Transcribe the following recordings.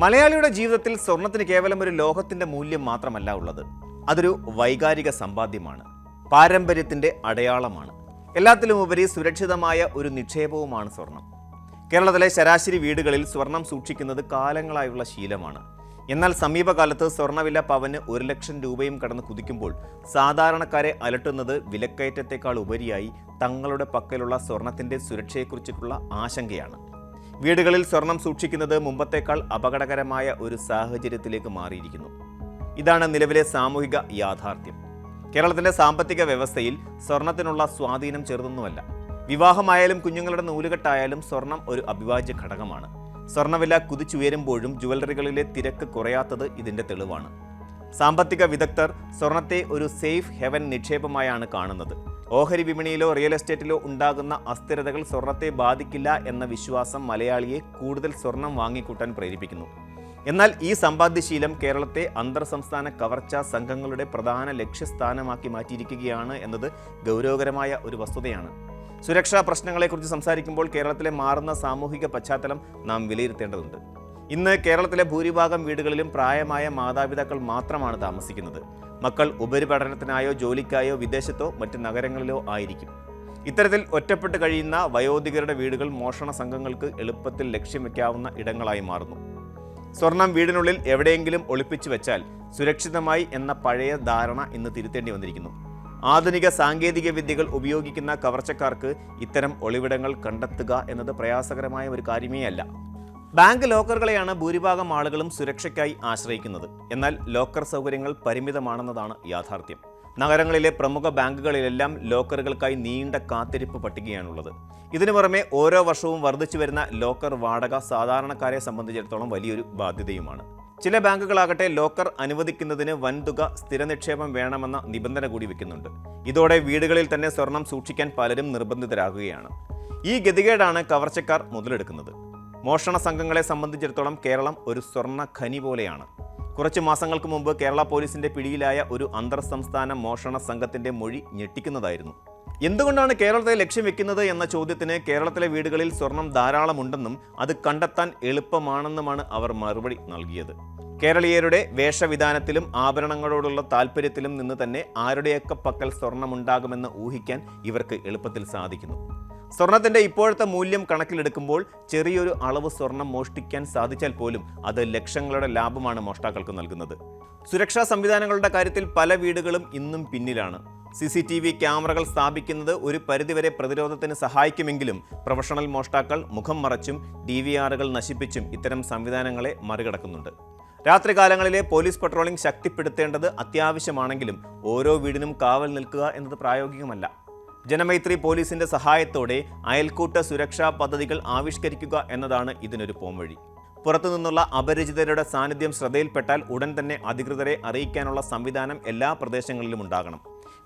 മലയാളിയുടെ ജീവിതത്തിൽ സ്വർണത്തിന് കേവലം ഒരു ലോഹത്തിന്റെ മൂല്യം മാത്രമല്ല ഉള്ളത്. അതൊരു വൈകാരിക സമ്പാദ്യമാണ്, പാരമ്പര്യത്തിന്റെ അടയാളമാണ്. എല്ലാത്തിലുമുപരി സുരക്ഷിതമായ ഒരു നിക്ഷേപവുമാണ് സ്വർണം. കേരളത്തിലെ ശരാശരി വീടുകളിൽ സ്വർണം സൂക്ഷിക്കുന്നത് കാലങ്ങളായുള്ള ശീലമാണ്. എന്നാൽ സമീപകാലത്ത് സ്വർണ്ണവില പവന് 1 ലക്ഷം രൂപയും കടന്ന് കുതിക്കുമ്പോൾ സാധാരണക്കാരെ അലട്ടുന്നത് വിലക്കയറ്റത്തെക്കാൾ ഉപരിയായി തങ്ങളുടെ പക്കലുള്ള സ്വർണത്തിന്റെ സുരക്ഷയെക്കുറിച്ചിട്ടുള്ള ആശങ്കയാണ്. വീടുകളിൽ സ്വർണം സൂക്ഷിക്കുന്നത് മുമ്പത്തേക്കാൾ അപകടകരമായ ഒരു സാഹചര്യത്തിലേക്ക് മാറിയിരിക്കുന്നു. ഇതാണ് നിലവിലെ സാമൂഹിക യാഥാർത്ഥ്യം. കേരളത്തിന്റെ സാമ്പത്തിക വ്യവസ്ഥയിൽ സ്വർണത്തിനുള്ള സ്വാധീനം ചെറുതൊന്നുമല്ല. വിവാഹമായാലും കുഞ്ഞുങ്ങളുടെ നൂലുകെട്ടായാലും സ്വർണം ഒരു അവിഭാജ്യ ഘടകമാണ്. സ്വർണ്ണവില കുതിച്ചുയരുമ്പോഴും ജുവലറികളിലെ തിരക്ക് കുറയാത്തത് ഇതിന്റെ തെളിവാണ്. സാമ്പത്തിക വിദഗ്ധർ സ്വർണത്തെ ഒരു സേഫ് ഹെവൻ നിക്ഷേപമായാണ് കാണുന്നത്. ഓഹരി വിപണിയിലോ റിയൽ എസ്റ്റേറ്റിലോ ഉണ്ടാകുന്ന അസ്ഥിരതകൾ സ്വർണത്തെ ബാധിക്കില്ല എന്ന വിശ്വാസം മലയാളിയെ കൂടുതൽ സ്വർണം വാങ്ങിക്കൂട്ടാൻ പ്രേരിപ്പിക്കുന്നു. എന്നാൽ ഈ സമ്പാദ്യശീലം കേരളത്തെ അന്തർ സംസ്ഥാന കവർച്ചാ സംഘങ്ങളുടെ പ്രധാന ലക്ഷ്യസ്ഥാനമാക്കി മാറ്റിയിരിക്കുകയാണ് എന്നത് ഗൗരവകരമായ ഒരു വസ്തുതയാണ്. സുരക്ഷാ പ്രശ്നങ്ങളെക്കുറിച്ച് സംസാരിക്കുമ്പോൾ കേരളത്തിലെ മാറുന്ന സാമൂഹിക പശ്ചാത്തലം നാം വിലയിരുത്തേണ്ടതുണ്ട്. ഇന്ന് കേരളത്തിലെ ഭൂരിഭാഗം വീടുകളിലും പ്രായമായ മാതാപിതാക്കൾ മാത്രമാണ് താമസിക്കുന്നത്. മക്കൾ ഉപരിപഠനത്തിനായോ ജോലിക്കായോ വിദേശത്തോ മറ്റ് നഗരങ്ങളിലോ ആയിരിക്കും. ഇത്തരത്തിൽ ഒറ്റപ്പെട്ട് കഴിയുന്ന വയോധികരുടെ വീടുകൾ മോഷണ സംഘങ്ങൾക്ക് എളുപ്പത്തിൽ ലക്ഷ്യം വയ്ക്കാവുന്ന ഇടങ്ങളായി മാറുന്നു. സ്വർണം വീടിനുള്ളിൽ എവിടെയെങ്കിലും ഒളിപ്പിച്ചു വെച്ചാൽ സുരക്ഷിതമായി എന്ന പഴയ ധാരണ ഇന്ന് തിരുത്തേണ്ടി വന്നിരിക്കുന്നു. ആധുനിക സാങ്കേതിക വിദ്യകൾ ഉപയോഗിക്കുന്ന കവർച്ചക്കാർക്ക് ഇത്തരം ഒളിവിടങ്ങൾ കണ്ടെത്തുക എന്നത് പ്രയാസകരമായ ഒരു കാര്യമേ അല്ല. ബാങ്ക് ലോക്കറുകളെയാണ് ഭൂരിഭാഗം ആളുകളും സുരക്ഷയ്ക്കായി ആശ്രയിക്കുന്നത്. എന്നാൽ ലോക്കർ സൗകര്യങ്ങൾ പരിമിതമാണെന്നതാണ് യാഥാർത്ഥ്യം. നഗരങ്ങളിലെ പ്രമുഖ ബാങ്കുകളിലെല്ലാം ലോക്കറുകൾക്കായി നീണ്ട കാത്തിരിപ്പ് പട്ടികയാണുള്ളത്. ഇതിനു പുറമെ ഓരോ വർഷവും വർദ്ധിച്ചു വരുന്ന ലോക്കർ വാടക സാധാരണക്കാരെ സംബന്ധിച്ചിടത്തോളം വലിയൊരു ബാധ്യതയുമാണ്. ചില ബാങ്കുകളാകട്ടെ ലോക്കർ അനുവദിക്കുന്നതിന് വൻതുക സ്ഥിര നിക്ഷേപം വേണമെന്ന നിബന്ധന കൂടി വെക്കുന്നുണ്ട്. ഇതോടെ വീടുകളിൽ തന്നെ സ്വർണം സൂക്ഷിക്കാൻ പലരും നിർബന്ധിതരാകുകയാണ്. ഈ ഗതികേടാണ് കവർച്ചക്കാർ മുതലെടുക്കുന്നത്. മോഷണ സംഘങ്ങളെ സംബന്ധിച്ചിടത്തോളം കേരളം ഒരു സ്വർണ്ണ ഖനി പോലെയാണ്. കുറച്ച് മാസങ്ങൾക്ക് മുമ്പ് കേരള പോലീസിന്റെ പിടിയിലായ ഒരു അന്തർ സംസ്ഥാന മോഷണ സംഘത്തിന്റെ മൊഴി ഞെട്ടിക്കുന്നതായിരുന്നു. എന്തുകൊണ്ടാണ് കേരളത്തെ ലക്ഷ്യം വെക്കുന്നത് എന്ന ചോദ്യത്തിന് കേരളത്തിലെ വീടുകളിൽ സ്വർണം ധാരാളമുണ്ടെന്നും അത് കണ്ടെത്താൻ എളുപ്പമാണെന്നുമാണ് അവർ മറുപടി നൽകിയത്. കേരളീയരുടെ വേഷവിധാനത്തിലും ആഭരണങ്ങളോടുള്ള താല്പര്യത്തിലും നിന്ന് തന്നെ ആരുടെയൊക്കെ പക്കൽ സ്വർണമുണ്ടാകുമെന്ന് ഊഹിക്കാൻ ഇവർക്ക് എളുപ്പത്തിൽ സാധിക്കുന്നു. സ്വർണത്തിന്റെ ഇപ്പോഴത്തെ മൂല്യം കണക്കിലെടുക്കുമ്പോൾ ചെറിയൊരു അളവ് സ്വർണം മോഷ്ടിക്കാൻ സാധിച്ചാൽ പോലും അത് ലക്ഷങ്ങളുടെ ലാഭമാണ് മോഷ്ടാക്കൾക്ക് നൽകുന്നത്. സുരക്ഷാ സംവിധാനങ്ങളുടെ കാര്യത്തിൽ പല വീടുകളും ഇന്നും പിന്നിലാണ്. CCTV ക്യാമറകൾ സ്ഥാപിക്കുന്നത് ഒരു പരിധിവരെ പ്രതിരോധത്തിന് സഹായിക്കുമെങ്കിലും പ്രൊഫഷണൽ മോഷ്ടാക്കൾ മുഖം മറച്ചും DVRകൾ നശിപ്പിച്ചും ഇത്തരം സംവിധാനങ്ങളെ മറികടക്കുന്നുണ്ട്. രാത്രികാലങ്ങളിലെ പോലീസ് പട്രോളിംഗ് ശക്തിപ്പെടുത്തേണ്ടത് അത്യാവശ്യമാണെങ്കിലും ഓരോ വീടിനും കാവൽ നിൽക്കുക എന്നത് പ്രായോഗികമല്ല. ജനമൈത്രി പോലീസിന്റെ സഹായത്തോടെ അയൽക്കൂട്ട സുരക്ഷാ പദ്ധതികൾ ആവിഷ്കരിക്കുക എന്നതാണ് ഇതിനൊരു പോംവഴി. പുറത്തുനിന്നുള്ള അപരിചിതരുടെ സാന്നിധ്യം ശ്രദ്ധയിൽപ്പെട്ടാൽ ഉടൻ തന്നെ അധികൃതരെ അറിയിക്കാനുള്ള സംവിധാനം എല്ലാ പ്രദേശങ്ങളിലും ഉണ്ടാകണം.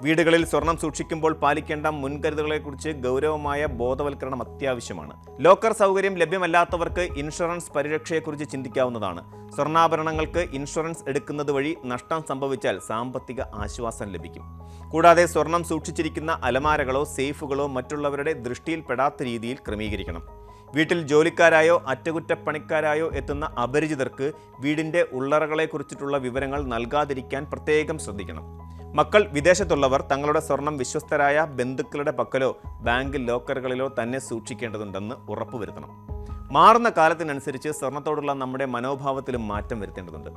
വീടുകളിൽ സ്വർണം സൂക്ഷിക്കുമ്പോൾ പാലിക്കേണ്ട മുൻകരുതലുകളെക്കുറിച്ച് ഗൗരവമായ ബോധവൽക്കരണം അത്യാവശ്യമാണ്. ലോക്കർ സൗകര്യം ലഭ്യമല്ലാത്തവർക്ക് ഇൻഷുറൻസ് പരിരക്ഷയെക്കുറിച്ച് ചിന്തിക്കാവുന്നതാണ്. സ്വർണ്ണാഭരണങ്ങൾക്ക് ഇൻഷുറൻസ് എടുക്കുന്നത് വഴി നഷ്ടം സംഭവിച്ചാൽ സാമ്പത്തിക ആശ്വാസം ലഭിക്കും. കൂടാതെ സ്വർണം സൂക്ഷിച്ചിരിക്കുന്ന അലമാരകളോ സേഫുകളോ മറ്റുള്ളവരുടെ ദൃഷ്ടിയിൽപ്പെടാത്ത രീതിയിൽ ക്രമീകരിക്കണം. വീട്ടിൽ ജോലിക്കാരായോ അറ്റകുറ്റപ്പണിക്കാരായോ എത്തുന്ന അപരിചിതർക്ക് വീടിൻ്റെ ഉള്ളറകളെക്കുറിച്ചിട്ടുള്ള വിവരങ്ങൾ നൽകാതിരിക്കാൻ പ്രത്യേകം ശ്രദ്ധിക്കണം. മക്കൾ വിദേശത്തുള്ളവർ തങ്ങളുടെ സ്വർണം വിശ്വസ്തരായ ബന്ധുക്കളുടെ പക്കലോ ബാങ്ക് ലോക്കറുകളിലോ തന്നെ സൂക്ഷിക്കേണ്ടതുണ്ടെന്ന് ഉറപ്പുവരുത്തണം. മാറുന്ന കാലത്തിനനുസരിച്ച് സ്വർണത്തോടുള്ള നമ്മുടെ മനോഭാവത്തിലും മാറ്റം വരുത്തേണ്ടതുണ്ട്.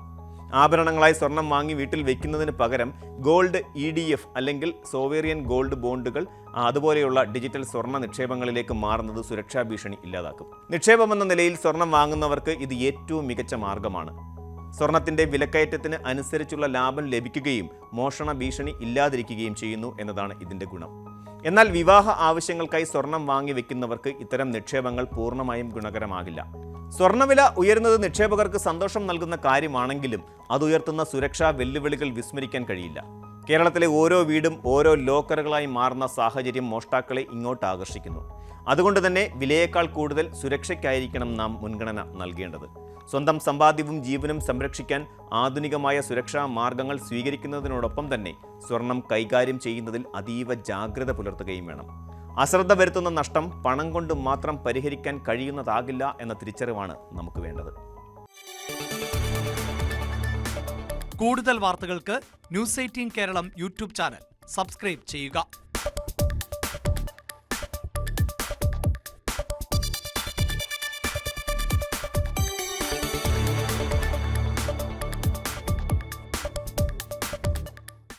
ആഭരണങ്ങളായി സ്വർണം വാങ്ങി വീട്ടിൽ വയ്ക്കുന്നതിന് പകരം ഗോൾഡ് EDF അല്ലെങ്കിൽ സോവേറിയൻ ഗോൾഡ് ബോണ്ടുകൾ അതുപോലെയുള്ള ഡിജിറ്റൽ സ്വർണ്ണ നിക്ഷേപങ്ങളിലേക്ക് മാറുന്നത് സുരക്ഷാ ഭീഷണി ഇല്ലാതാക്കും. നിക്ഷേപമെന്ന നിലയിൽ സ്വർണം വാങ്ങുന്നവർക്ക് ഇത് ഏറ്റവും മികച്ച മാർഗമാണ്. സ്വർണത്തിന്റെ വിലക്കയറ്റത്തിന് അനുസരിച്ചുള്ള ലാഭം ലഭിക്കുകയും മോഷണ ഭീഷണി ഇല്ലാതിരിക്കുകയും ചെയ്യുന്നു എന്നതാണ് ഇതിന്റെ ഗുണം. എന്നാൽ വിവാഹ ആവശ്യങ്ങൾക്കായി സ്വർണം വാങ്ങി വെക്കുന്നവർക്ക് ഇത്തരം നിക്ഷേപങ്ങൾ പൂർണ്ണമായും ഗുണകരമാകില്ല. സ്വർണ്ണവില ഉയരുന്നത് നിക്ഷേപകർക്ക് സന്തോഷം നൽകുന്ന കാര്യമാണെങ്കിലും അതുയർത്തുന്ന സുരക്ഷാ വെല്ലുവിളികൾ വിസ്മരിക്കാൻ കഴിയില്ല. കേരളത്തിലെ ഓരോ വീടും ഓരോ ലോക്കറുകളായി മാറുന്ന സാഹചര്യം മോഷ്ടാക്കളെ ഇങ്ങോട്ട് ആകർഷിക്കുന്നു. അതുകൊണ്ട് തന്നെ വിലയേക്കാൾ കൂടുതൽ സുരക്ഷയ്ക്കായിരിക്കണം നാം മുൻഗണന നൽകേണ്ടത്. സ്വന്തം സമ്പാദ്യവും ജീവനും സംരക്ഷിക്കാൻ ആധുനികമായ സുരക്ഷാ മാർഗങ്ങൾ സ്വീകരിക്കുന്നതിനോടൊപ്പം തന്നെ സ്വർണം കൈകാര്യം ചെയ്യുന്നതിൽ അതീവ ജാഗ്രത പുലർത്തുകയും വേണം. അശ്രദ്ധ വരുത്തുന്ന നഷ്ടം പണം കൊണ്ട് മാത്രം പരിഹരിക്കാൻ കഴിയുന്നതാകില്ല എന്ന തിരിച്ചറിവാണ് നമുക്ക് വേണ്ടത്. കൂടുതൽ വാർത്തകൾക്ക് news 18 Keralam YouTube channel subscribe ചെയ്യുക.